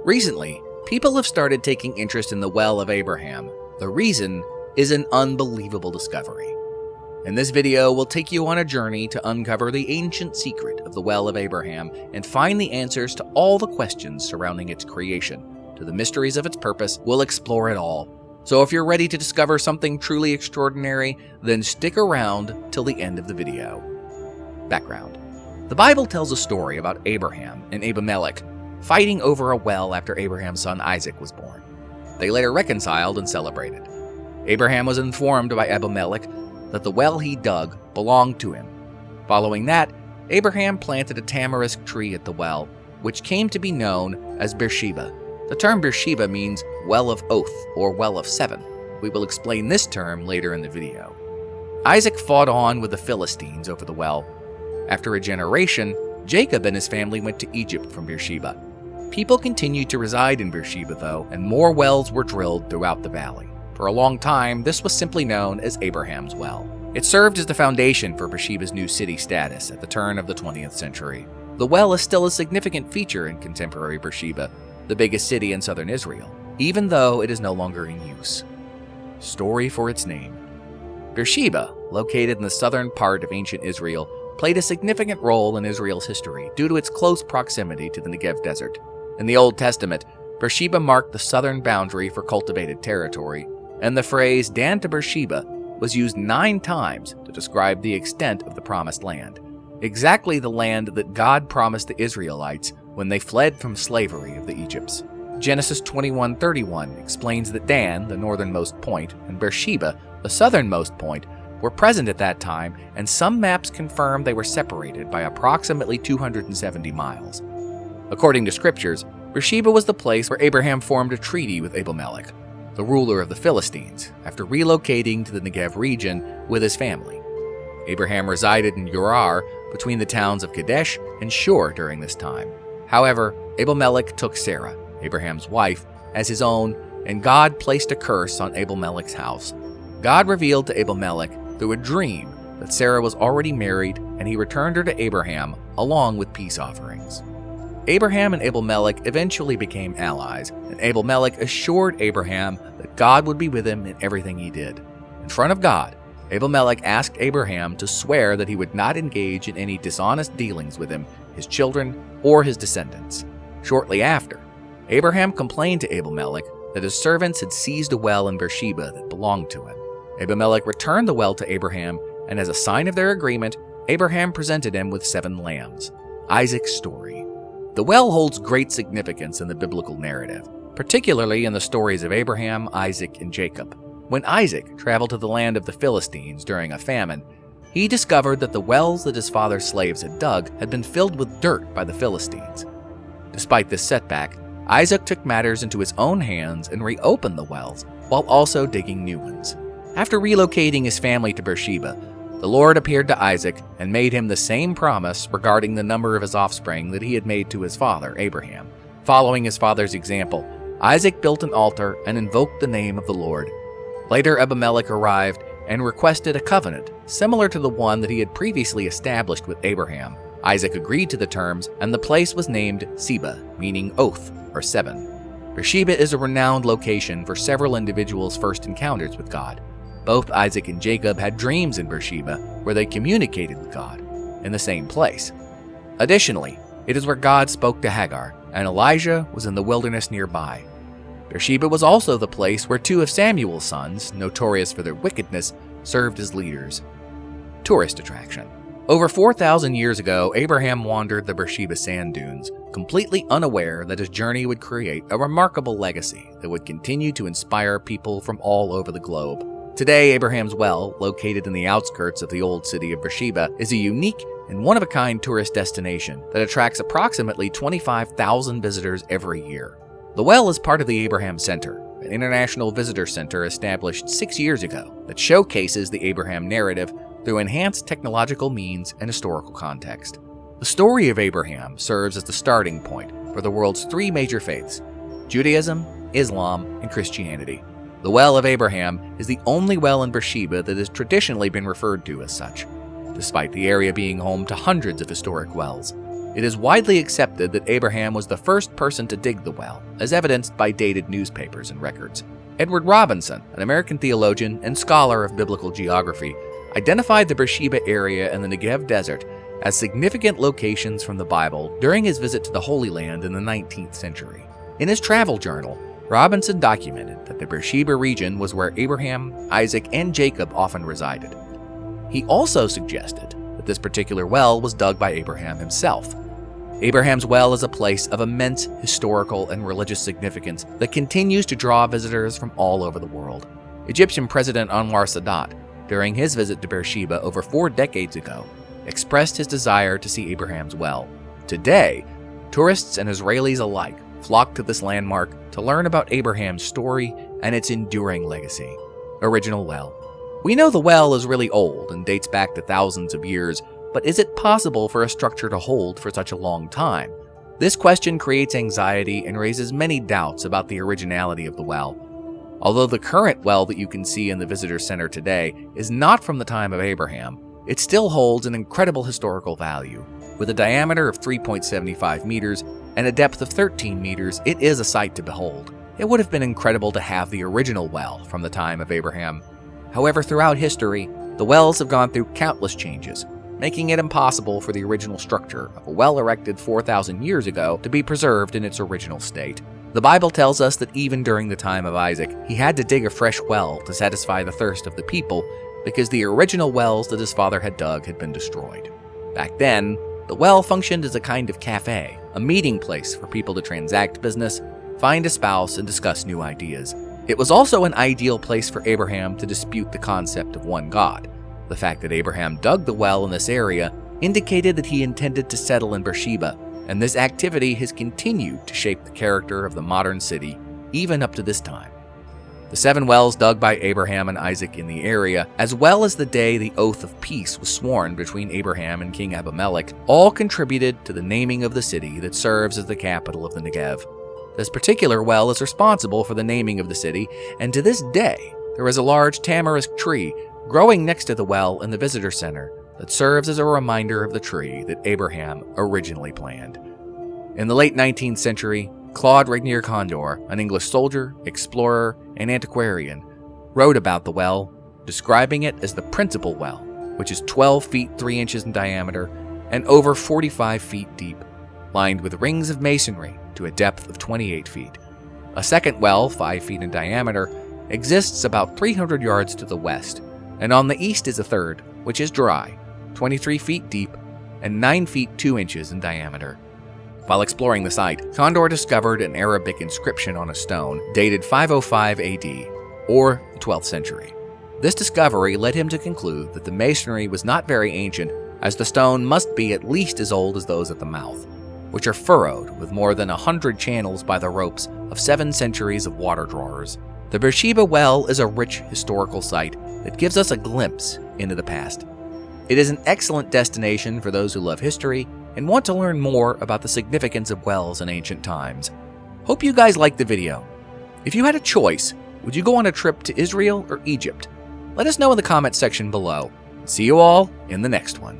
Recently, people have started taking interest in the Well of Abraham. The reason is an unbelievable discovery. In this video, we'll take you on a journey to uncover the ancient secret of the Well of Abraham and find the answers to all the questions surrounding its creation. To the mysteries of its purpose, we'll explore it all. So if you're ready to discover something truly extraordinary, then stick around till the end of the video. Background. The Bible tells a story about Abraham and Abimelech fighting over a well after Abraham's son Isaac was born. They later reconciled and celebrated. Abraham was informed by Abimelech that the well he dug belonged to him. Following that, Abraham planted a tamarisk tree at the well, which came to be known as Beersheba. The term Beersheba means well of oath or well of seven. We will explain this term later in the video. Isaac fought on with the Philistines over the well. After a generation, Jacob and his family went to Egypt from Beersheba. People continued to reside in Beersheba though, and more wells were drilled throughout the valley. For a long time, this was simply known as Abraham's Well. It served as the foundation for Beersheba's new city status at the turn of the 20th century. The well is still a significant feature in contemporary Beersheba, the biggest city in southern Israel, even though it is no longer in use. Story for its name. Beersheba, located in the southern part of ancient Israel, played a significant role in Israel's history due to its close proximity to the Negev desert. In the Old Testament, Beersheba marked the southern boundary for cultivated territory, and the phrase "Dan to Beersheba" was used 9 times to describe the extent of the Promised Land, exactly the land that God promised the Israelites when they fled from slavery of the Egypts. Genesis 21:31 explains that Dan, the northernmost point, and Beersheba, the southernmost point, were present at that time, and some maps confirm they were separated by approximately 270 miles. According to scriptures, Beersheba was the place where Abraham formed a treaty with Abimelech, the ruler of the Philistines, after relocating to the Negev region with his family. Abraham resided in Gerar between the towns of Kadesh and Shur during this time. However, Abimelech took Sarah, Abraham's wife, as his own, and God placed a curse on Abimelech's house. God revealed to Abimelech through a dream that Sarah was already married, and he returned her to Abraham along with peace offerings. Abraham and Abimelech eventually became allies, and Abimelech assured Abraham that God would be with him in everything he did. In front of God, Abimelech asked Abraham to swear that he would not engage in any dishonest dealings with him, his children, or his descendants. Shortly after, Abraham complained to Abimelech that his servants had seized a well in Beersheba that belonged to him. Abimelech returned the well to Abraham, and as a sign of their agreement, Abraham presented him with 7 lambs. Isaac's story. The well holds great significance in the biblical narrative, particularly in the stories of Abraham, Isaac, and Jacob. When Isaac traveled to the land of the Philistines during a famine, he discovered that the wells that his father's slaves had dug had been filled with dirt by the Philistines. Despite this setback, Isaac took matters into his own hands and reopened the wells, while also digging new ones. After relocating his family to Beersheba, the Lord appeared to Isaac and made him the same promise regarding the number of his offspring that he had made to his father, Abraham. Following his father's example, Isaac built an altar and invoked the name of the Lord. Later, Abimelech arrived and requested a covenant similar to the one that he had previously established with Abraham. Isaac agreed to the terms, and the place was named Seba, meaning oath or 7. Beersheba is a renowned location for several individuals' first encounters with God. Both Isaac and Jacob had dreams in Beersheba where they communicated with God in the same place. Additionally, it is where God spoke to Hagar, and Elijah was in the wilderness nearby. Beersheba was also the place where 2 of Samuel's sons, notorious for their wickedness, served as leaders. Tourist attraction. Over 4,000 years ago, Abraham wandered the Beersheba sand dunes, completely unaware that his journey would create a remarkable legacy that would continue to inspire people from all over the globe. Today, Abraham's Well, located in the outskirts of the old city of Beersheba, is a unique and one-of-a-kind tourist destination that attracts approximately 25,000 visitors every year. The well is part of the Abraham Center, an international visitor center established 6 years ago that showcases the Abraham narrative through enhanced technological means and historical context. The story of Abraham serves as the starting point for the world's 3 major faiths: Judaism, Islam, and Christianity. The Well of Abraham is the only well in Beersheba that has traditionally been referred to as such, despite the area being home to hundreds of historic wells. It is widely accepted that Abraham was the first person to dig the well, as evidenced by dated newspapers and records. Edward Robinson, an American theologian and scholar of biblical geography, identified the Beersheba area and the Negev Desert as significant locations from the Bible during his visit to the Holy Land in the 19th century. In his travel journal, Robinson documented that the Beersheba region was where Abraham, Isaac, and Jacob often resided. He also suggested that this particular well was dug by Abraham himself. Abraham's well is a place of immense historical and religious significance that continues to draw visitors from all over the world. Egyptian President Anwar Sadat, during his visit to Beersheba over 4 decades ago, expressed his desire to see Abraham's well. Today, tourists and Israelis alike flock to this landmark to learn about Abraham's story and its enduring legacy. Original well. We know the well is really old and dates back to thousands of years, but is it possible for a structure to hold for such a long time? This question creates anxiety and raises many doubts about the originality of the well. Although the current well that you can see in the visitor center today is not from the time of Abraham, it still holds an incredible historical value. With a diameter of 3.75 meters and a depth of 13 meters, it is a sight to behold. It would have been incredible to have the original well from the time of Abraham. However, throughout history, the wells have gone through countless changes, making it impossible for the original structure of a well erected 4,000 years ago to be preserved in its original state. The Bible tells us that even during the time of Isaac, he had to dig a fresh well to satisfy the thirst of the people because the original wells that his father had dug had been destroyed. Back then, the well functioned as a kind of cafe, a meeting place for people to transact business, find a spouse, and discuss new ideas. It was also an ideal place for Abraham to dispute the concept of one God. The fact that Abraham dug the well in this area indicated that he intended to settle in Beersheba, and this activity has continued to shape the character of the modern city, even up to this time. The 7 wells dug by Abraham and Isaac in the area, as well as the day the oath of peace was sworn between Abraham and King Abimelech, all contributed to the naming of the city that serves as the capital of the Negev. This particular well is responsible for the naming of the city, and to this day, there is a large tamarisk tree growing next to the well in the visitor center that serves as a reminder of the tree that Abraham originally planned. In the late 19th century, Claude Regnier Condor, an English soldier, explorer, and antiquarian, wrote about the well, describing it as the principal well, which is 12 feet 3 inches in diameter and over 45 feet deep, lined with rings of masonry to a depth of 28 feet. A second well, 5 feet in diameter, exists about 300 yards to the west, and on the east is a third, which is dry, 23 feet deep and 9 feet 2 inches in diameter. While exploring the site, Condor discovered an Arabic inscription on a stone dated 505 AD, or the 12th century. This discovery led him to conclude that the masonry was not very ancient, as the stone must be at least as old as those at the mouth, which are furrowed with more than 100 channels by the ropes of 7 centuries of water drawers. The Beersheba well is a rich historical site that gives us a glimpse into the past. It is an excellent destination for those who love history and want to learn more about the significance of wells in ancient times. Hope you guys liked the video. If you had a choice, would you go on a trip to Israel or Egypt? Let us know in the comments section below. See you all in the next one.